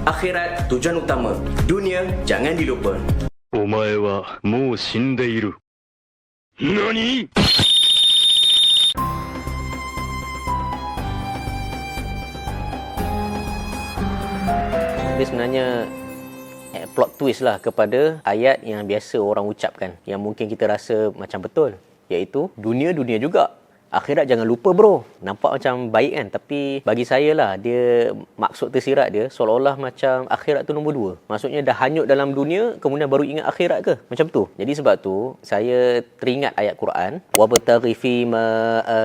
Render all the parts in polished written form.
Akhirat tujuan utama, dunia jangan dilupa. お前はもう死んでいる。何？ Dia sebenarnya plot twist lah kepada ayat yang biasa orang ucapkan, yang mungkin kita rasa macam betul, iaitu dunia juga, akhirat jangan lupa bro. Nampak macam baik kan, tapi bagi saya lah, dia maksud tersirat dia seolah-olah macam akhirat tu nombor 2. Maksudnya dah hanyut dalam dunia kemudian baru ingat akhirat ke? Macam tu. Jadi sebab tu saya teringat ayat Quran, wabtaghi fi ma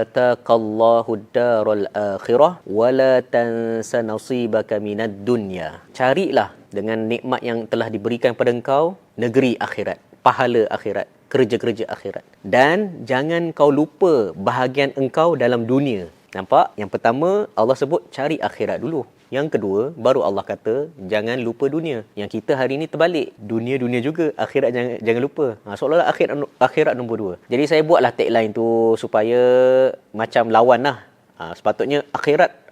ataqallahu ad-daral akhirah wala tansa nasibaka minad dunya. Carilah dengan nikmat yang telah diberikan pada engkau negeri akhirat, pahala akhirat, kerja-kerja akhirat. Dan jangan kau lupa bahagian engkau dalam dunia. Nampak? Yang pertama, Allah sebut cari akhirat dulu. Yang kedua, baru Allah kata jangan lupa dunia. Yang kita hari ni terbalik. Dunia juga, akhirat jangan lupa. Seolah-olah akhirat nombor 2. Jadi saya buatlah tagline tu supaya macam lawan lah. Sepatutnya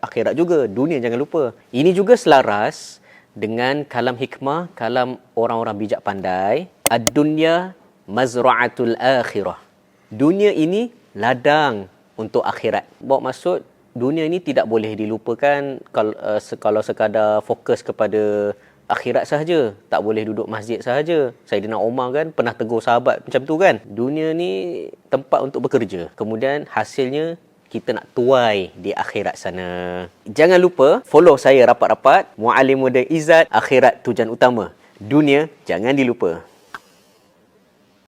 akhirat juga, dunia jangan lupa. Ini juga selaras dengan kalam hikmah, kalam orang-orang bijak pandai. Ad-dunya mazra'atul akhirah. Dunia ini ladang untuk akhirat. Bawa maksud, dunia ini tidak boleh dilupakan kalau sekadar fokus kepada akhirat sahaja. Tak boleh duduk masjid sahaja. Sayyidina Umar kan pernah tegur sahabat macam tu kan. Dunia ni tempat untuk bekerja. Kemudian hasilnya kita nak tuai di akhirat sana. Jangan lupa follow saya rapat-rapat. Muallim Muda Izzat, akhirat tujuan utama. Dunia jangan dilupa.